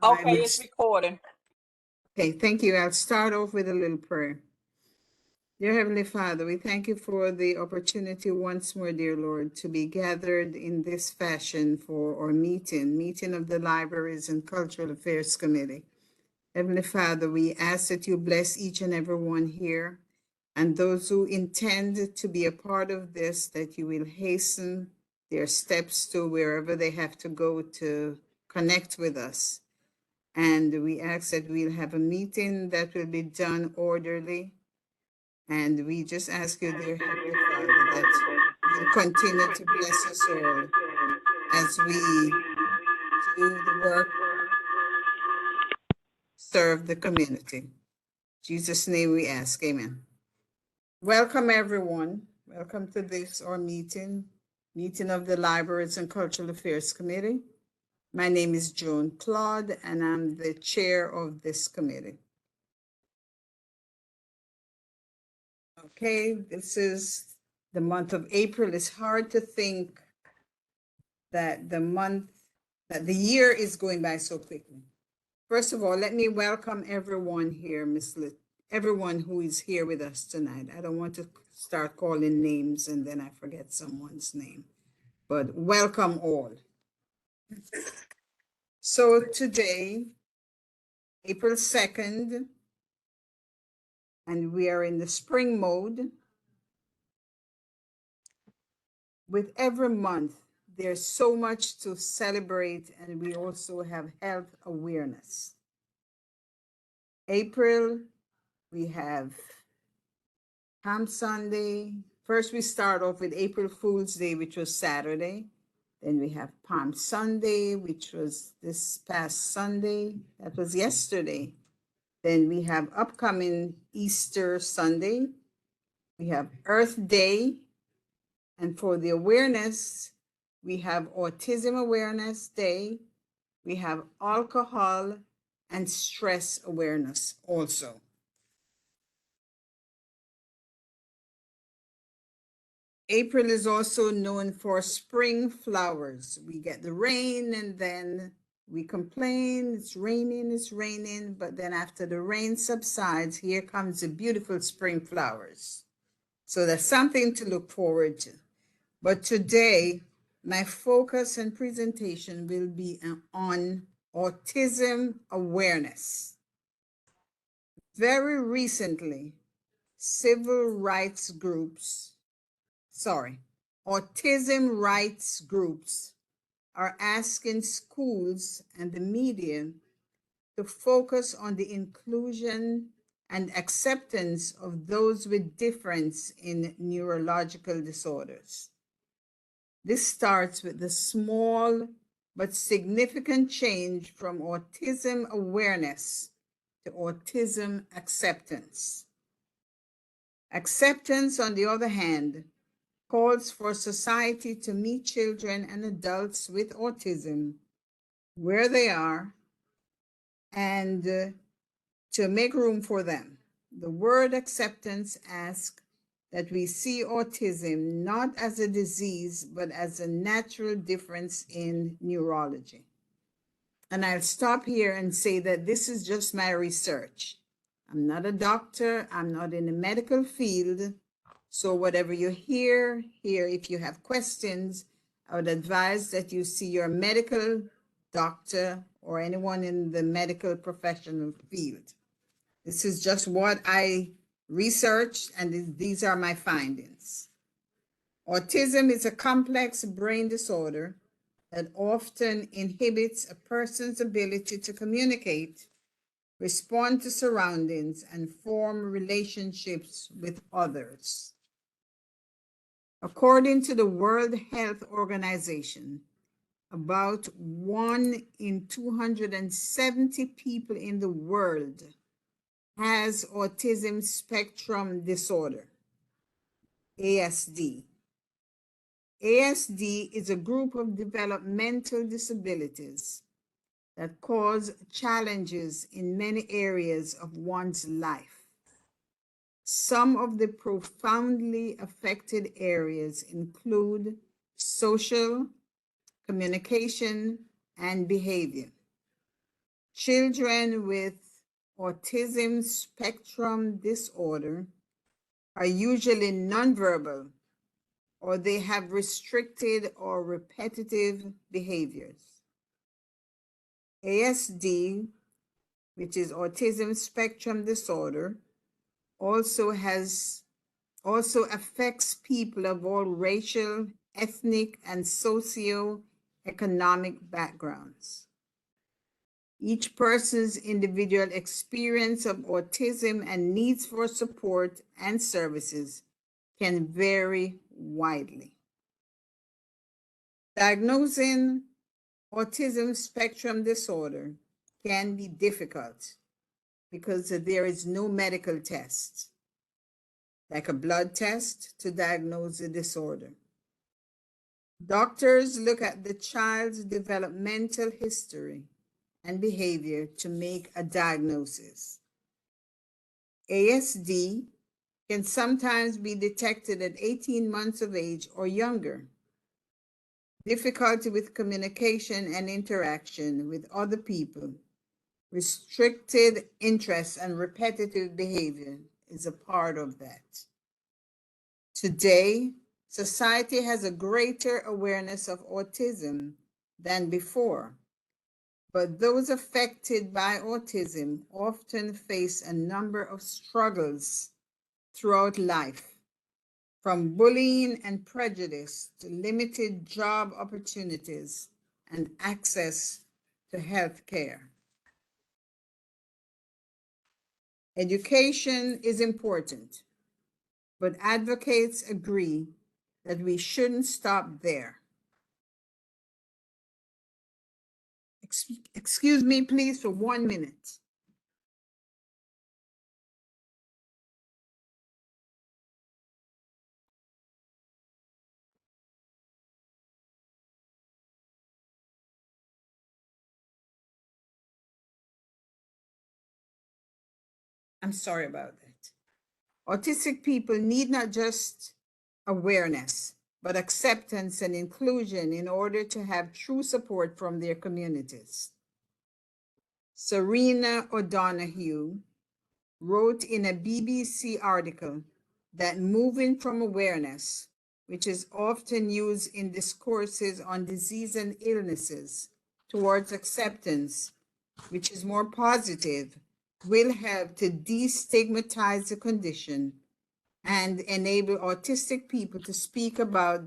I Okay, would, it's recording. okay, thank you. I'll start off with a little prayer. Dear Heavenly Father, we thank you for the opportunity once more, dear Lord, to be gathered in this fashion for our meeting of the Libraries and Cultural Affairs Committee. Heavenly Father, we ask that you bless each and every one here, and those who intend to be a part of this, that you will hasten their steps to wherever they have to go to connect with us. And we ask that we'll have a meeting that will be done orderly. And we just ask you, dear Heavenly Father, that you'll continue to bless us all as we do the work, serve the community. In Jesus' name we ask, amen. Welcome, everyone. Welcome to this, our meeting of the Libraries and Cultural Affairs Committee. My name is Joan Claude, and I'm the chair of this committee. Okay, this is the month of April. It's hard to think that the year is going by so quickly. First of all, let me welcome everyone here, everyone who is here with us tonight. I don't want to start calling names and then I forget someone's name, but welcome all. So today, April 2nd, and we are in the spring mode. With every month, there's so much to celebrate, and we also have health awareness. April, we have Palm Sunday. First, we start off with April Fool's Day, which was Saturday. Then we have Palm Sunday, which was this past Sunday. That was yesterday. Then we have upcoming Easter Sunday. We have Earth Day. And for the awareness, we have Autism Awareness Day. We have Alcohol and Stress Awareness also. April is also known for spring flowers. We get the rain and then we complain, it's raining, but then after the rain subsides, here comes the beautiful spring flowers. So that's something to look forward to. But today, my focus and presentation will be on autism awareness. Very recently, autism rights groups are asking schools and the media to focus on the inclusion and acceptance of those with difference in neurological disorders. This starts with the small but significant change from autism awareness to autism acceptance. Acceptance, on the other hand, calls for society to meet children and adults with autism where they are and to make room for them. The word acceptance asks that we see autism not as a disease, but as a natural difference in neurology. And I'll stop here and say that this is just my research. I'm not a doctor, I'm not in the medical field. So whatever you hear here, if you have questions, I would advise that you see your medical doctor or anyone in the medical professional field. This is just what I researched, and these are my findings. Autism is a complex brain disorder that often inhibits a person's ability to communicate, respond to surroundings, and form relationships with others. According to the World Health Organization, about 1 in 270 people in the world has autism spectrum disorder, ASD. ASD is a group of developmental disabilities that cause challenges in many areas of one's life. Some of the profoundly affected areas include social, communication, and behavior. Children with autism spectrum disorder are usually nonverbal, or they have restricted or repetitive behaviors. ASD, which is autism spectrum disorder, also affects people of all racial, ethnic, and socio-economic backgrounds. Each person's individual experience of autism and needs for support and services can vary widely. Diagnosing autism spectrum disorder can be difficult because there is no medical test, like a blood test, to diagnose the disorder. Doctors look at the child's developmental history and behavior to make a diagnosis. ASD can sometimes be detected at 18 months of age or younger. Difficulty with communication and interaction with other people, restricted interest, and repetitive behavior is a part of that. Today, society has a greater awareness of autism than before, but those affected by autism often face a number of struggles throughout life, from bullying and prejudice to limited job opportunities and access to health care. Education is important, but advocates agree that we shouldn't stop there. Excuse me, please, for 1 minute. I'm sorry about that. Autistic people need not just awareness, but acceptance and inclusion in order to have true support from their communities. Serena O'Donoghue wrote in a BBC article that moving from awareness, which is often used in discourses on disease and illnesses, towards acceptance, which is more positive, will help to destigmatize the condition and enable autistic people to speak about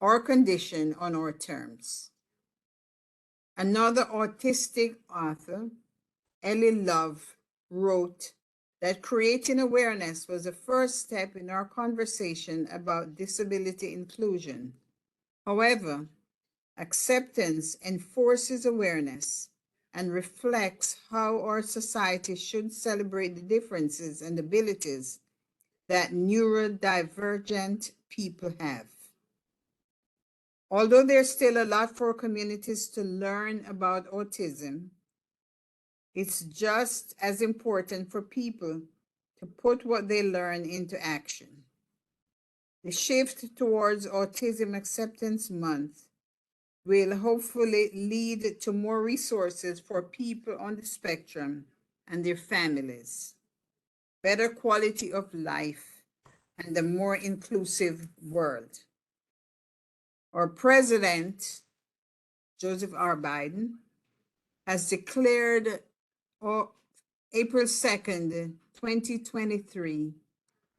our condition on our terms. Another autistic author, Ellie Love, wrote that creating awareness was the first step in our conversation about disability inclusion. However, acceptance enforces awareness and reflects how our society should celebrate the differences and abilities that neurodivergent people have. Although there's still a lot for communities to learn about autism, it's just as important for people to put what they learn into action. The shift towards Autism Acceptance Month will hopefully lead to more resources for people on the spectrum and their families, better quality of life, and a more inclusive world. Our president, Joseph R. Biden, has declared April 2nd, 2023,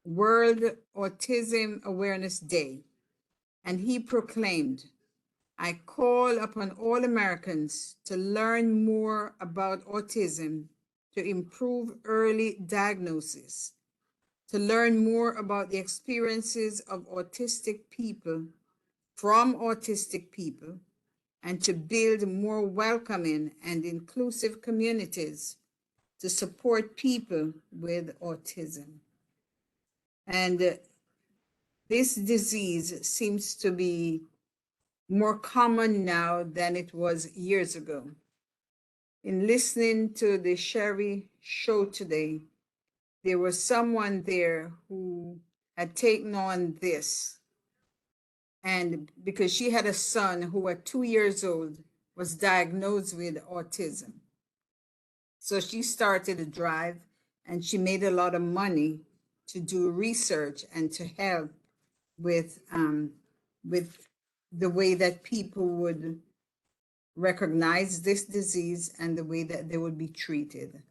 World Autism Awareness Day, and he proclaimed, "I call upon all Americans to learn more about autism, to improve early diagnosis, to learn more about the experiences of autistic people from autistic people, and to build more welcoming and inclusive communities to support people with autism." And this disease seems to be more common now than it was years ago. In listening to the Sherry show today, there was someone there who had taken on this. And because she had a son who at 2 years old was diagnosed with autism. So she started a drive, and she made a lot of money to do research and to help with the way that people would recognize this disease and the way that they would be treated.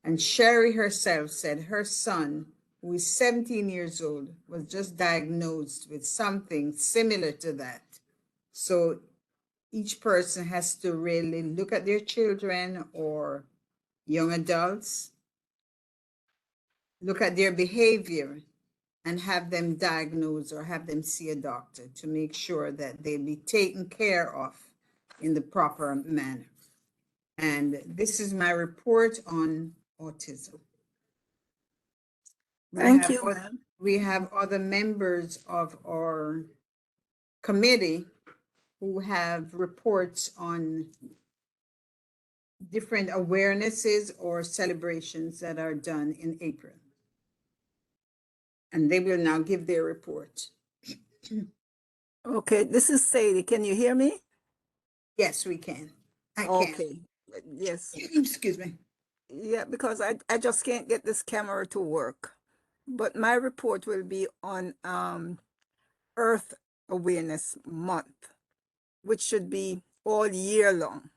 And Sherry herself said her son, who is 17 years old, was just diagnosed with something similar to that. So each person has to really look at their children or young adults, look at their behavior, and have them diagnosed or have them see a doctor to make sure that they be taken care of in the proper manner. And this is my report on autism. Thank you, ma'am. We have other members of our committee who have reports on different awarenesses or celebrations that are done in April. And they will now give their report. Okay, this is Sadie. Can you hear me? Yes, we can. I can. Okay. Yes. Excuse me. Yeah, because I just can't get this camera to work. But my report will be on Earth Awareness Month, which should be all year long.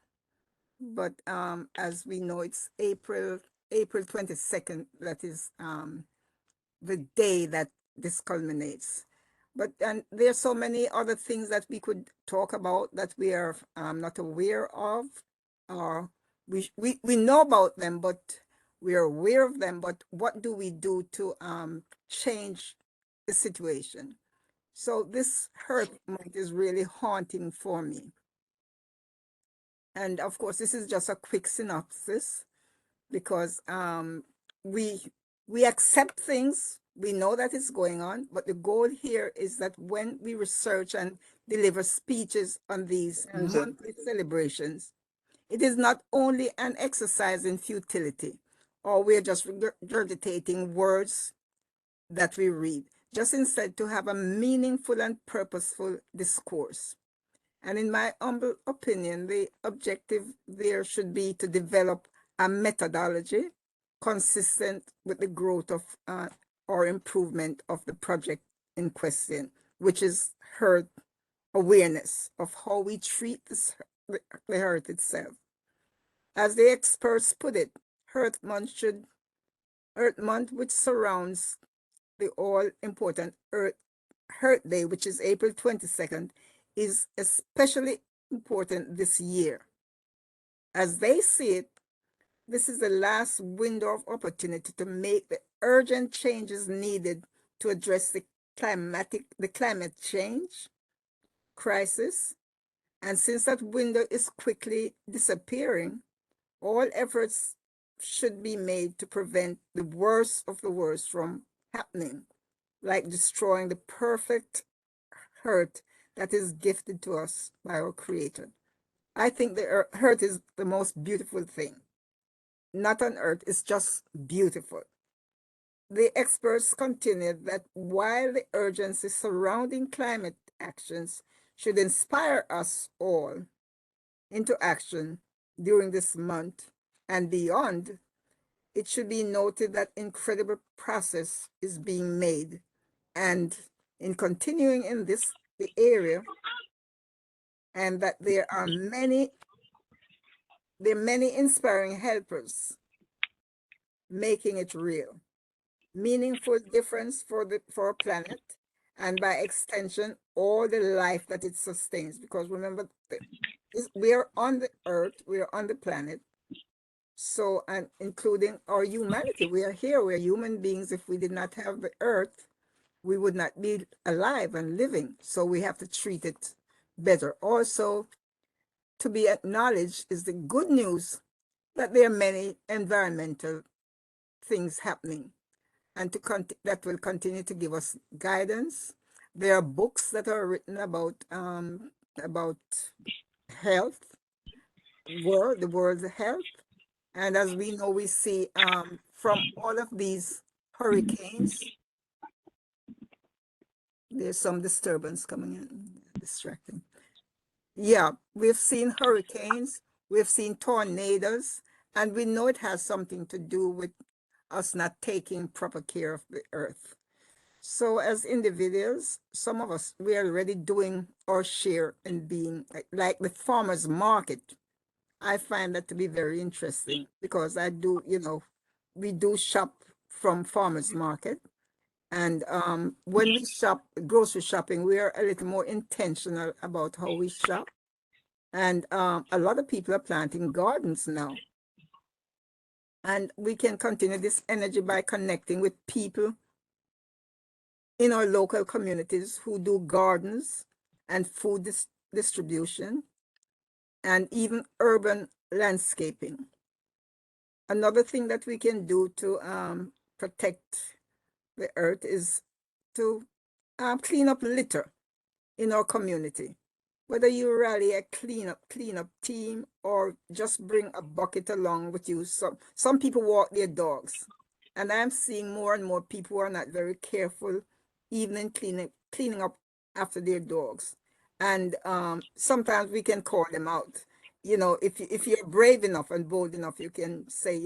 But as we know, it's April 22nd, that is the day that this culminates. But and there's so many other things that we could talk about that we are not aware of, or we know about them, but we are aware of them. But what do we do to change the situation? So this Earth Month is really haunting for me. And of course, this is just a quick synopsis because we we accept things, we know that it's going on, but the goal here is that when we research and deliver speeches on these monthly celebrations, it is not only an exercise in futility, or we're just regurgitating words that we read, just instead to have a meaningful and purposeful discourse. And in my humble opinion, the objective there should be to develop a methodology consistent with the growth of or improvement of the project in question, which is Earth awareness of how we treat the Earth itself. As the experts put it, Earth Month, which surrounds the all-important Earth Day, which is April 22nd, is especially important this year. As they see it, this is the last window of opportunity to make the urgent changes needed to address the climate change crisis. And since that window is quickly disappearing, all efforts should be made to prevent the worst of the worst from happening, like destroying the perfect Earth that is gifted to us by our Creator. I think the Earth is the most beautiful thing. Not on Earth, it's just beautiful. The experts continued that while the urgency surrounding climate actions should inspire us all into action during this month and beyond, it should be noted that incredible progress is being made, and in continuing in the area, and that there are many inspiring helpers making it real, meaningful difference for our planet, and by extension, all the life that it sustains. Because remember, we are on the earth, we are on the planet. So, and including our humanity, we are here, we are human beings. If we did not have the earth, we would not be alive and living. So we have to treat it better. Also, to be acknowledged is the good news that there are many environmental things happening, and that will continue to give us guidance. There are books that are written about health, the world's health, and as we know, we see from all of these hurricanes, there's some disturbance coming in, distracting. Yeah, we've seen hurricanes, we've seen tornadoes, And we know it has something to do with us not taking proper care of the earth. So as individuals, some of us, we are already doing our share in being like the farmers market. I find that to be very interesting because I do, we do shop from farmers market. And when we shop, grocery shopping, we are a little more intentional about how we shop. And a lot of people are planting gardens now. And we can continue this energy by connecting with people in our local communities who do gardens and food distribution and even urban landscaping. Another thing that we can do to protect the earth is to clean up litter in our community. Whether you rally a cleanup team or just bring a bucket along with you. Some people walk their dogs. And I'm seeing more and more people who are not very careful, even in cleaning up after their dogs. And sometimes we can call them out. If you're brave enough and bold enough, you can say,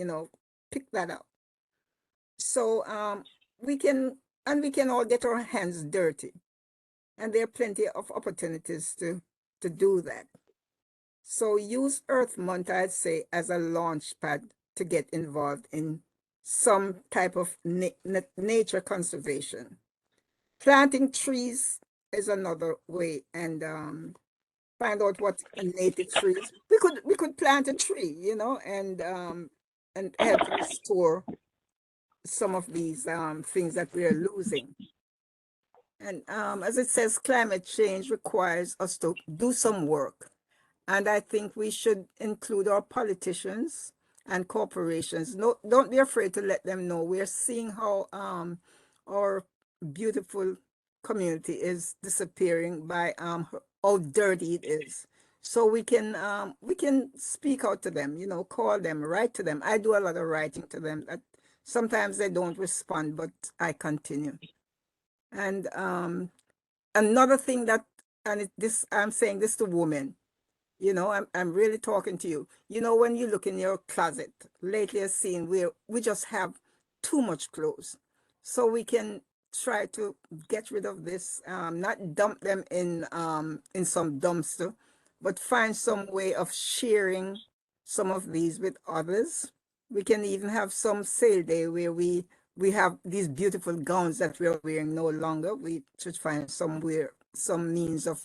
pick that up. So we can all get our hands dirty. And there are plenty of opportunities to do that. So use Earth Month, I'd say, as a launch pad to get involved in some type of nature conservation. Planting trees is another way, and find out what a native tree is. We could plant a tree, and help restore some of these things that we are losing. And as it says, climate change requires us to do some work. And I think we should include our politicians and corporations. No, don't be afraid to let them know. We're seeing how our beautiful community is disappearing by how dirty it is. So we can speak out to them, call them, write to them. I do a lot of writing to them. That sometimes they don't respond, but I continue. And another thing that, I'm saying this to women, I'm really talking to you. When you look in your closet, lately I've seen where we just have too much clothes. So we can try to get rid of this, not dump them in some dumpster, but find some way of sharing some of these with others. We can even have some sale day where we have these beautiful gowns that we are wearing no longer. We should find some means of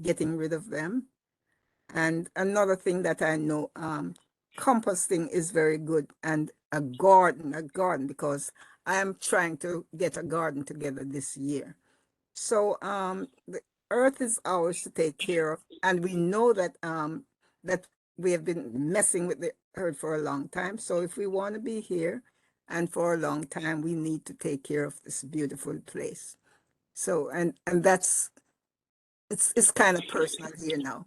getting rid of them. And another thing that I know, composting is very good, and a garden, because I am trying to get a garden together this year. So the earth is ours to take care of, and we know that we have been messing with the earth for a long time. So if we want to be here and for a long time, we need to take care of this beautiful place. So and that's it's kind of personal here now.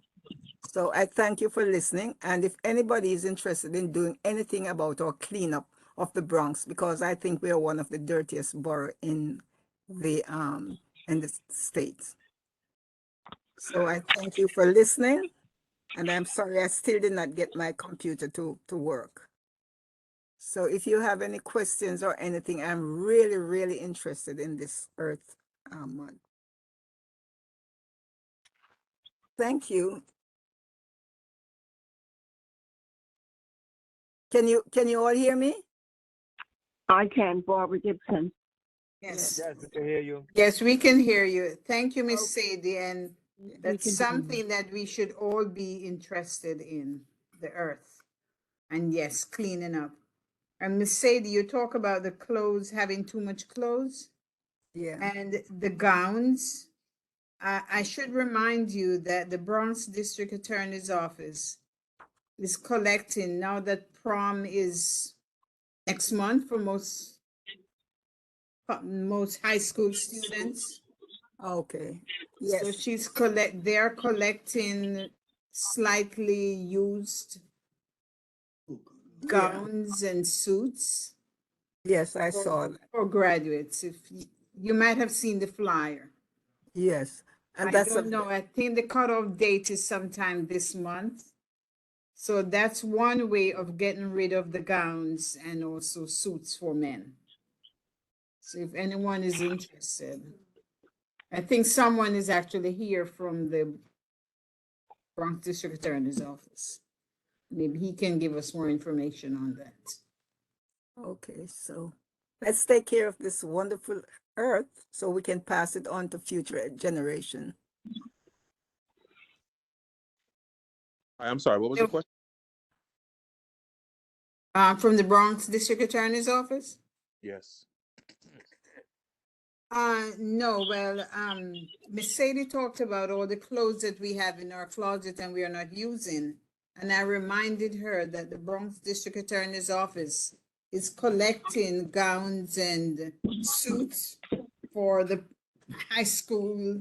So I thank you for listening. And if anybody is interested in doing anything about our cleanup of the Bronx, because I think we are one of the dirtiest borough in the States. So I thank you for listening. And I'm sorry I still did not get my computer to work. So if you have any questions or anything, I'm really, really interested in this Earth month. Thank you. Can you all hear me? I can, Barbara Gibson. Yes. Yes, we can hear you. Yes, we can hear you. Thank you, Miss Sadie. And We that's can hear you. something that we should all be interested in, the earth. And yes, cleaning up. And Miss Sadie, you talk about the clothes, having too much clothes Yeah. and the gowns. I should remind you that the Bronx District Attorney's Office is collecting, now that prom is next month for most high school students. Okay. So Yes. they're collecting slightly used Yeah. gowns and suits Yes, I saw that. for graduates. If you might have seen the flyer. Yes. And I that's don't know. I think the cutoff date is sometime this month. So that's one way of getting rid of the gowns and also suits for men. So if anyone is interested, I think someone is actually here from the Bronx District Attorney's Office. Maybe he can give us more information on that. Okay, so let's take care of this wonderful earth so we can pass it on to future generation. I'm sorry, what was the question? From the Bronx District Attorney's Office? Yes. No, well, Miss Sadie talked about all the clothes that we have in our closet and we are not using. And I reminded her that the Bronx District Attorney's Office is collecting gowns and suits for the high school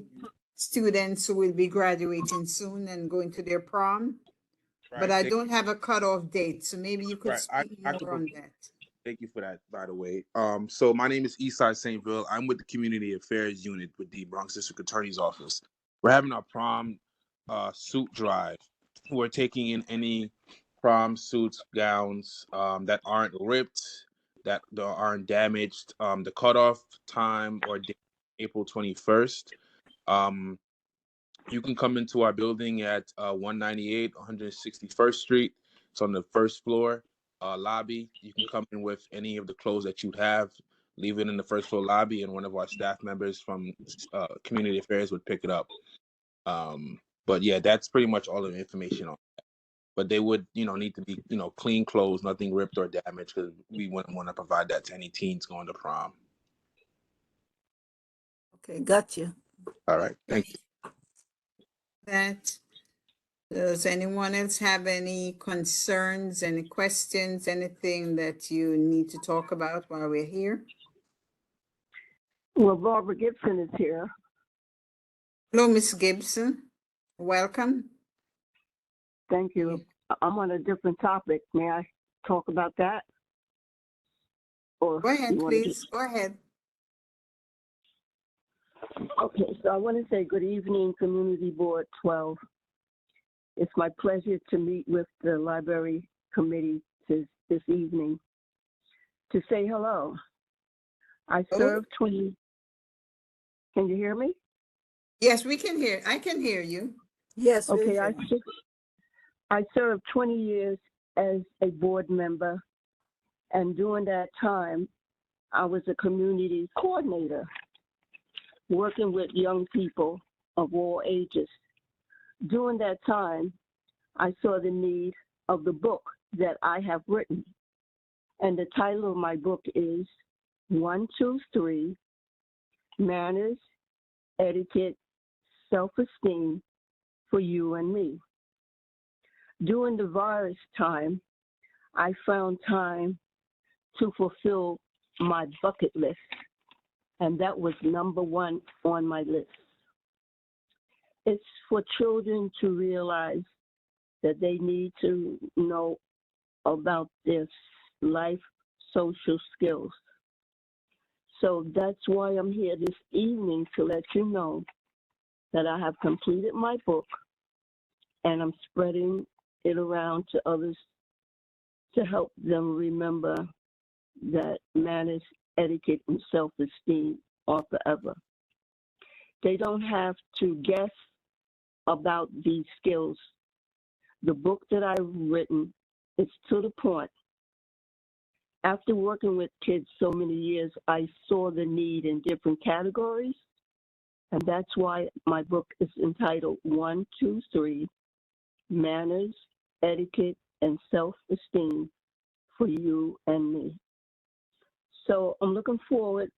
students who will be graduating soon and going to their prom. But I don't have a cutoff date, so maybe you could speak I could more on that. Thank you for that, by the way. So my name is Eastside Saintville. I'm with the Community Affairs Unit with the Bronx District Attorney's Office. We're having our prom suit drive. We're taking in any prom suits, gowns that aren't ripped, that aren't damaged. The cutoff time or date, April 21st. You can come into our building at 198 161st Street. It's on the first floor lobby. You can come in with any of the clothes that you have, leave it in the first floor lobby, and one of our staff members from Community Affairs would pick it up. But yeah, that's pretty much all of the information on that. But they would, need to be, clean clothes, nothing ripped or damaged, because we wouldn't want to provide that to any teens going to prom. Okay, gotcha. All right, thank you. That. Does anyone else have any concerns, any questions, anything that you need to talk about while we're here? Well, Barbara Gibson is here. Hello, Miss Gibson. Welcome. Thank you. I'm on a different topic. May I talk about that? Or Go ahead, you wanna please. Go ahead. Okay, so I want to say good evening, Community Board 12. It's my pleasure to meet with the library committee this evening to say hello. I served 20. Can you hear me? Yes, we can hear. I can hear you. Yes. Okay, I served 20 years as a board member, and during that time, I was a community coordinator, working with young people of all ages. During that time, I saw the need of the book that I have written. And the title of my book is 123 Manners, Etiquette, Self-Esteem for You and Me. During the virus time, I found time to fulfill my bucket list, and that was number one on my list. It's for children to realize that they need to know about their life social skills. So that's why I'm here this evening, to let you know that I have completed my book and I'm spreading it around to others to help them remember that manners, etiquette, and self-esteem are forever. They don't have to guess about these skills. The book that I've written is to the point. After working with kids so many years, I saw the need in different categories, and that's why my book is entitled 123 Manners, Etiquette, and Self-Esteem for You and Me. So I'm looking forward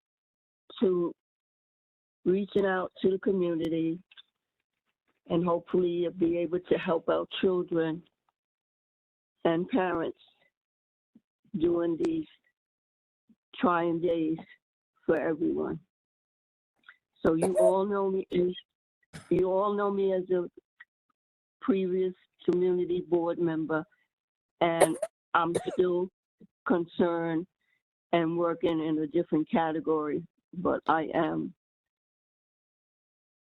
to reaching out to the community and hopefully be able to help our children and parents during these trying days for everyone. So you all know me as a previous community board member, and I'm still concerned and working in a different category, but I am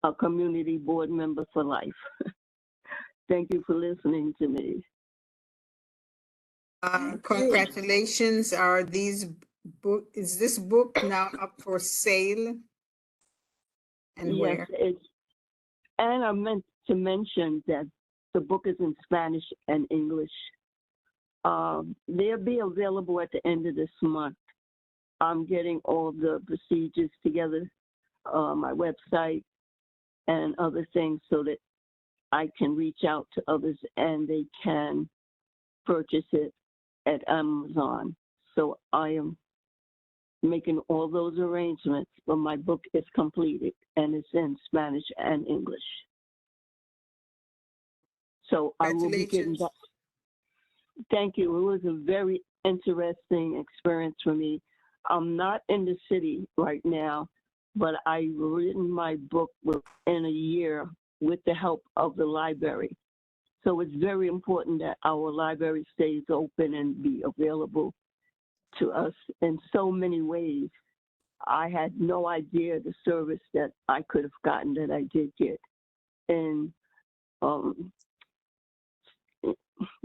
a community board member for life. Thank you for listening to me. Congratulations. Are these book, is this book now up for sale? And Yes, where? and I meant to mention that the book is in Spanish and English. They'll be available at the end of this month. I'm getting all the procedures together, my website and other things, so that I can reach out to others and they can purchase it at Amazon. So I am making all those arrangements, but my book is completed and it's in Spanish and English. So I will be getting Congratulations. that. Thank you. It was a very interesting experience for me. I'm not in the city right now, but I've written my book within a year with the help of the library. So it's very important that our library stays open and be available to us in so many ways. I had no idea the service that I could have gotten that I did get. And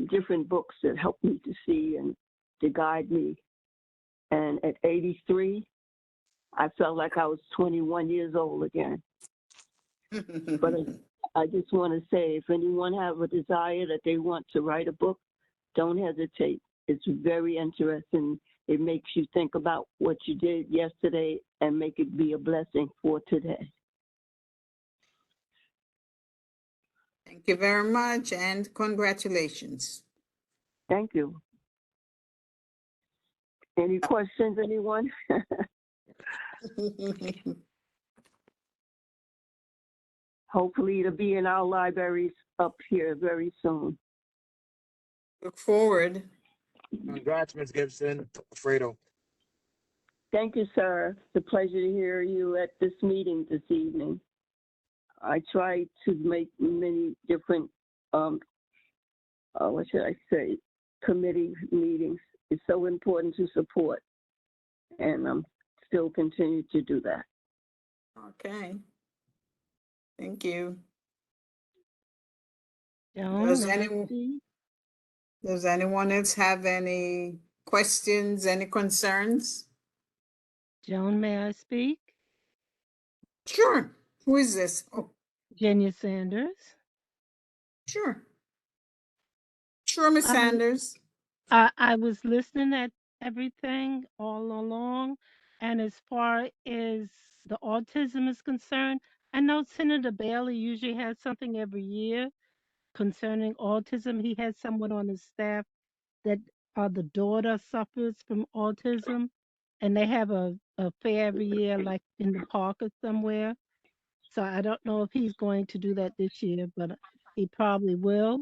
different books that helped me to see and to guide me. And at 83, I felt like I was 21 years old again. But I just want to say, if anyone have a desire that they want to write a book, don't hesitate. It's very interesting. It makes you think about what you did yesterday and make it be a blessing for today. Thank you very much and congratulations. Thank you. Any questions, anyone? Hopefully it'll be in our libraries up here very soon. Look forward. Congrats, Ms. Gibson. Fredo. Thank you, sir. It's a pleasure to hear you at this meeting this evening. I try to make many different, what should I say, committee meetings. It's so important to support, and I'm still continue to do that. Okay. Thank you. Joan, Does may I anyone, speak? does anyone else have any questions, any concerns? Joan, may I speak? Sure. Who is this? Oh, Virginia Sanders. sure. Sure, Ms. I, Sanders. I was listening at everything all along, and as far as the autism is concerned, I know Senator Bailey usually has something every year concerning autism. He has someone on his staff that the daughter suffers from autism, and they have a fair every year, like in the park or somewhere. So I don't know if he's going to do that this year, but he probably will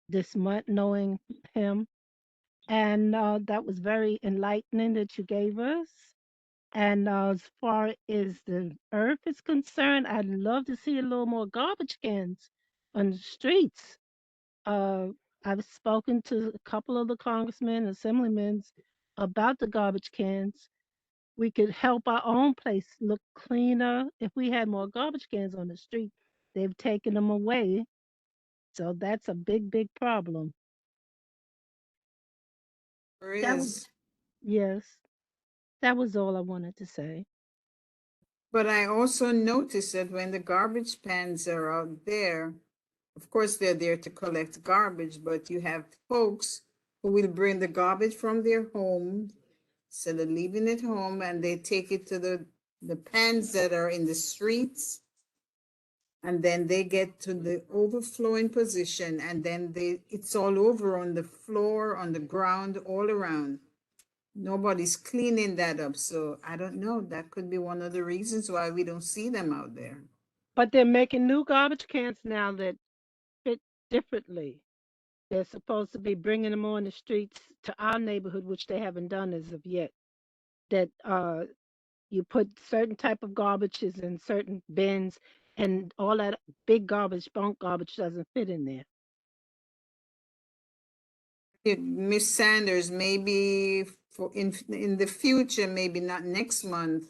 this month, knowing him. And that was very enlightening that you gave us. And as far as the earth is concerned, I'd love to see a little more garbage cans on the streets. Uh, I've spoken to a couple of the congressmen, assemblymen about the garbage cans. We could help our own place look cleaner if we had more garbage cans on the street. They've taken them away. So that's a big, big problem. There That was, is. yes, that was all I wanted to say. But I also noticed that when the garbage pans are out there, of course, they're there to collect garbage, but you have folks who will bring the garbage from their home, instead of leaving it home, and they take it to the pans that are in the streets. And then they get to the overflowing position, and then it's all over on the floor, on the ground, all around. Nobody's cleaning that up. So I don't know. That could be one of the reasons why we don't see them out there. But they're making new garbage cans now that fit differently. They're supposed to be bringing them on the streets to our neighborhood, which they haven't done as of yet. That you put certain type of garbages in certain bins, and all that big garbage, bunk garbage, doesn't fit in there. Miss Sanders, maybe for in the future, maybe not next month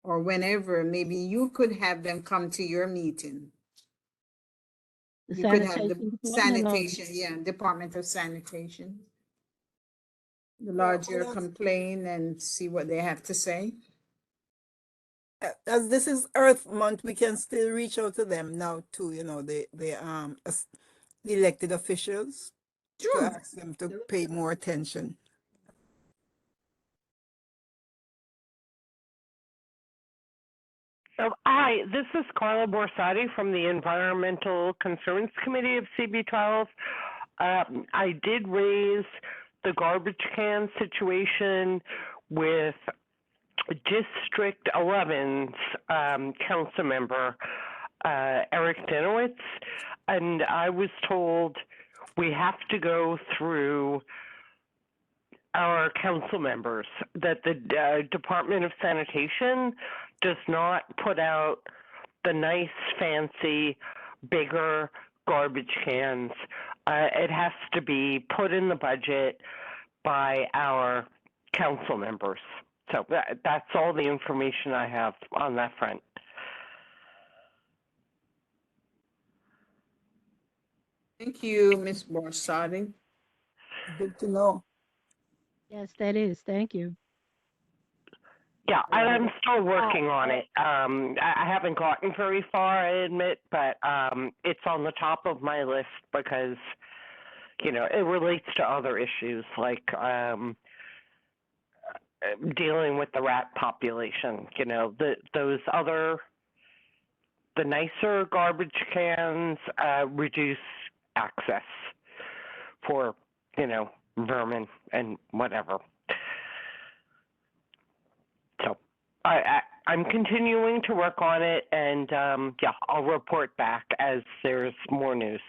or whenever, maybe you could have them come to your meeting. The You could have the sanitation department, sanitation, yeah, Department of Sanitation. the Yeah, larger well, complain and see what they have to say? as this is Earth Month, we can still reach out to them now too, the elected officials, to Sure. ask them to pay more attention. So, hi, this is Carla Borsati from the Environmental Concerns Committee of CB12. I did raise the garbage can situation with District 11's council member, Eric Dinowitz, and I was told we have to go through our council members, that the Department of Sanitation does not put out the nice, fancy, bigger garbage cans. It has to be put in the budget by our council members. So that's all the information I have on that front. Thank you, Ms. Borsadi. Good to know. Yes, that is. Thank you. Yeah, and I'm still working on it. I haven't gotten very far, I admit, but it's on the top of my list because, it relates to other issues like dealing with the rat population. The nicer garbage cans reduce access for, vermin and whatever. So I'm continuing to work on it, and I'll report back as there's more news.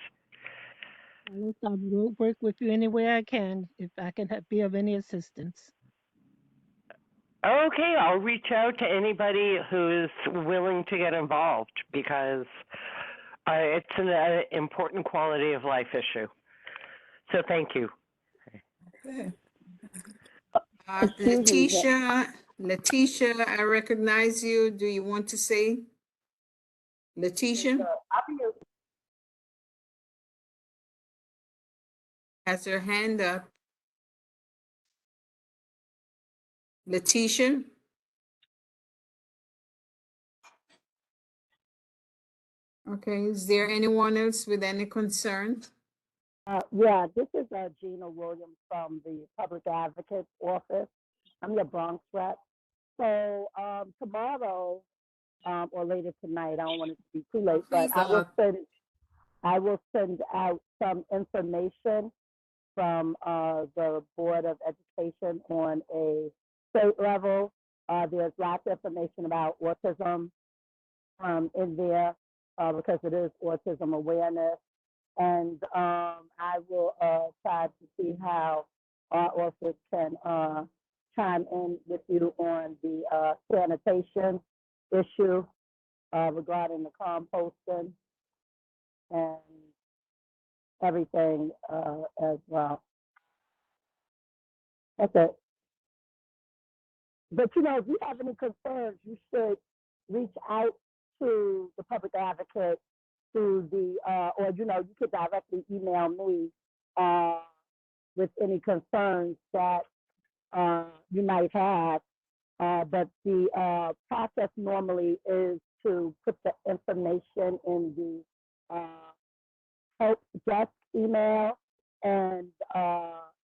Alice, I will work with you any way I can if I can be of any assistance. Okay, I'll reach out to anybody who's willing to get involved because it's an important quality of life issue. So thank you. Okay. Excuse me, Letitia, I recognize you. Do you want to say? Letitia has her hand up. Letitia? Okay, is there anyone else with any concerns? Yeah, this is Gina Williams from the Public Advocate's Office. I'm your Bronx rep. So tomorrow or later tonight, I don't want it to be too late, but I will send out some information from the Board of Education on a state level. There's lots of information about autism in there because it is Autism Awareness. And I will try to see how our office can chime in with you on the sanitation issue regarding the composting and everything as well. That's it. But if you have any concerns, you should reach out to the public advocate through the, or you could directly email me with any concerns that you might have. But the process normally is to put the information in the help desk email, and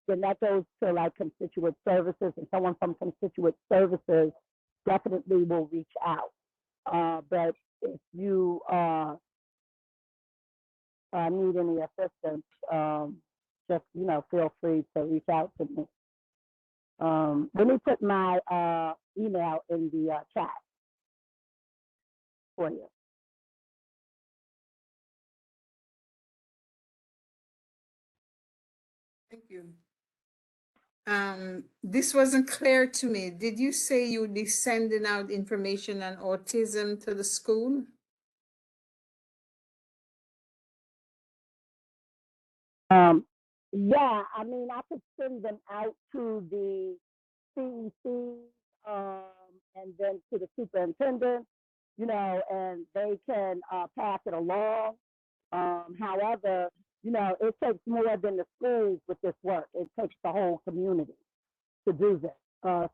then that goes to like constituent services, and someone from constituent services definitely will reach out. But if you need any assistance, just feel free to reach out to me. Let me put my email in the chat for you. Thank you. This wasn't clear to me. Did you say you would be sending out information on autism to the school? Yeah, I mean, I could send them out to the CEC and then to the superintendent, and they can pass it along. However, it takes more than the schools with this work. It takes the whole community. to do this.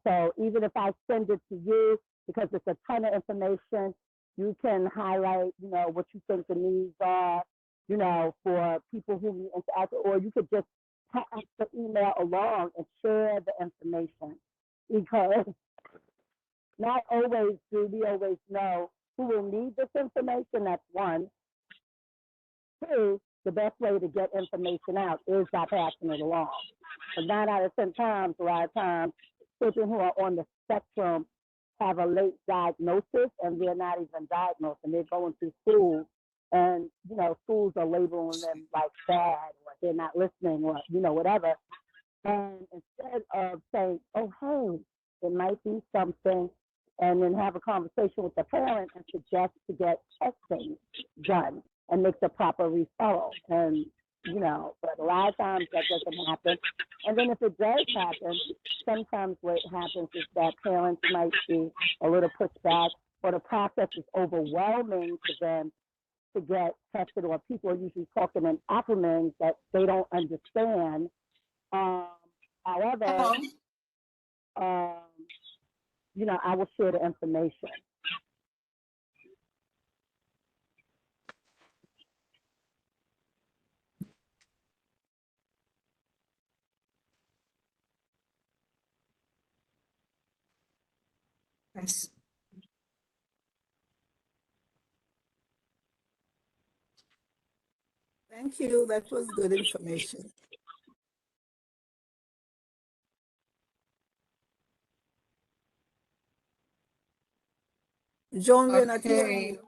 So even if I send it to you, because it's a ton of information, you can highlight, what you think the needs are, for people who need interact, or you could just pass the email along and share the information, because not always do we always know who will need this information. That's one. Two, the best way to get information out is by passing it along. But 9 out of 10 times, a lot of times, children who are on the spectrum have a late diagnosis and they're not even diagnosed and they're going through school, and schools are labeling them like bad or they're not listening or whatever. And instead of saying, oh hey, it might be something, and then have a conversation with the parent and suggest to get testing done and make the proper referral. And but a lot of times that doesn't happen. And then if it does happen, sometimes what happens is that parents might see a little pushback, or the process is overwhelming to them to get tested, or people are usually talking in acronyms that they don't understand. However, Hello. I will share the information. Yes. Thank you. That was good information. Joan, we're not hearing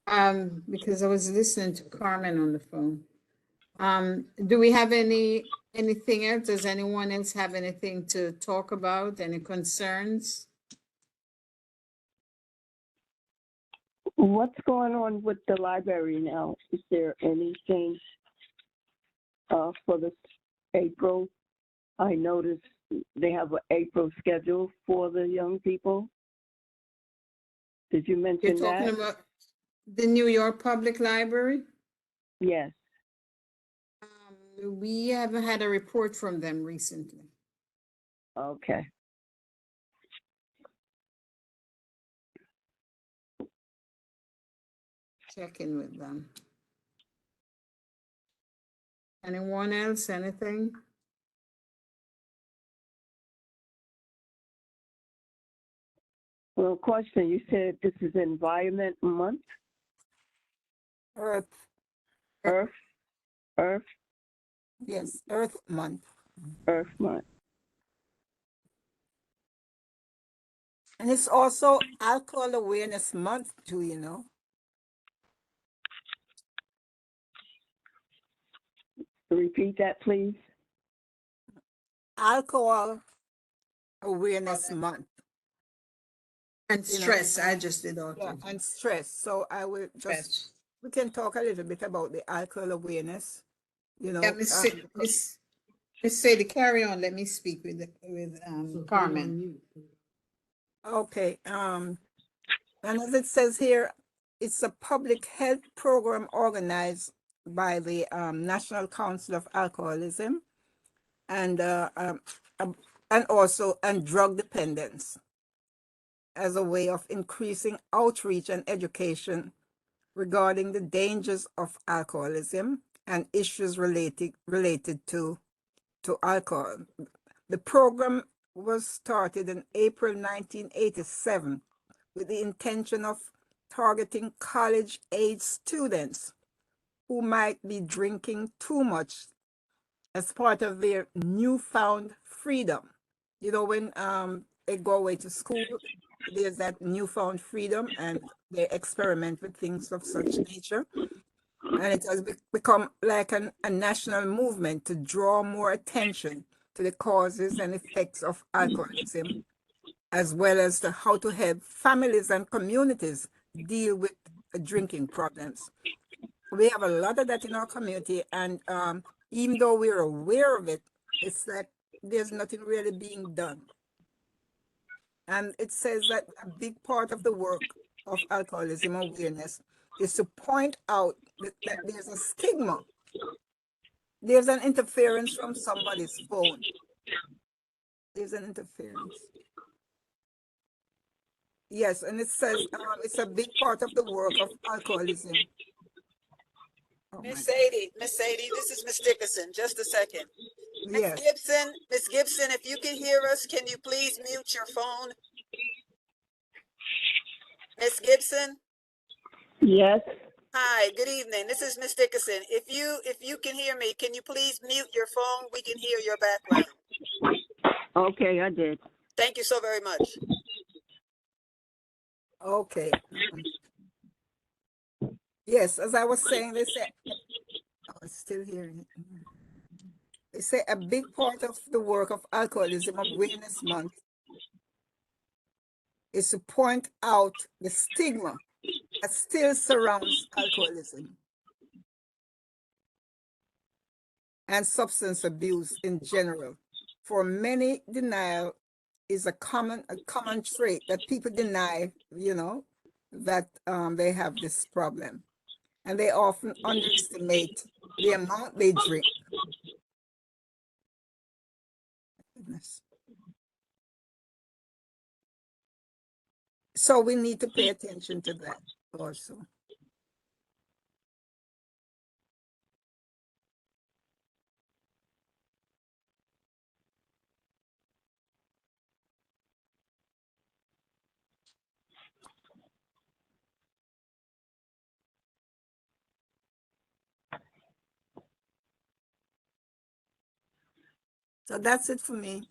Okay. you. Because I was listening to Carmen on the phone. Do we have anything else? Does anyone else have anything to talk about? Any concerns? What's going on with the library now? Is there anything for this April? I noticed they have an April schedule for the young people. Did you You're mention talking that? about the New York Public Library? Yes. We haven't had a report from them recently. Okay. Check in with them. Anyone else? Anything? Well, question, you said this is Environment Month? Earth, Earth yes, Earth Month. Month. And it's also Alcohol Awareness Month too, Repeat that, please. Alcohol Awareness Month. And stress. I just did Yeah, autism. and stress. So I will just, Stress. we can talk a little bit about the alcohol awareness, Yeah, Miss Sadie, carry on. Let me speak with Carmen. Okay. And as it says here, it's a public health program organized by the National Council of Alcoholism and also drug dependence, as a way of increasing outreach and education regarding the dangers of alcoholism and issues related to alcohol. The program was started in April 1987 with the intention of targeting college-age students who might be drinking too much as part of their newfound freedom. When they go away to school, there's that newfound freedom and they experiment with things of such nature. And it has become like a national movement to draw more attention to the causes and effects of alcoholism, as well as to how to help families and communities deal with drinking problems. We have a lot of that in our community, and even though we're aware of it, it's like there's nothing really being done. And it says that a big part of the work of alcoholism awareness is to point out that there's a stigma. There's an interference from somebody's phone. There's an interference. Yes, and it says it's a big part of the work of alcoholism. Oh Miss my. Sadie, this is Miss Dickerson. Just a second. Yes. Miss Gibson, if you can hear us, can you please mute your phone? Miss Gibson? Yes. Hi, good evening. This is Miss Dickerson. If you can hear me, can you please mute your phone? We can hear your background. Okay, I did. Thank you so very much. Okay. Yes, as I was saying, they say, I was still hearing it. They say a big part of the work of Alcoholism Awareness Month is to point out the stigma that still surrounds alcoholism and substance abuse in general. For many, denial is a common trait that people deny, that they have this problem. And they often underestimate the amount they drink. Goodness. So we need to pay attention to that also. So that's it for me.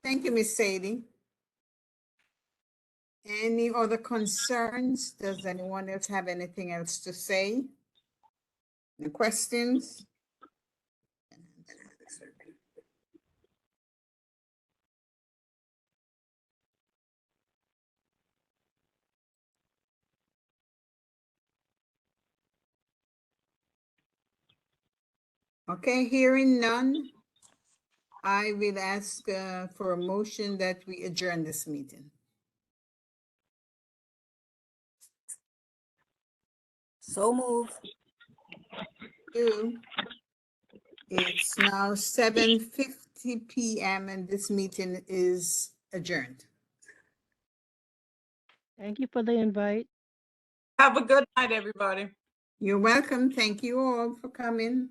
Thank you, Miss Sadie. Any other concerns? Does anyone else have anything else to say? Any questions? Okay, hearing none, I will ask for a motion that we adjourn this meeting. So move. It's now 7:50 p.m. and this meeting is adjourned. Thank you for the invite. Have a good night, everybody. You're welcome. Thank you all for coming.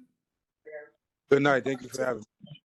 Good night. Thank you for having me.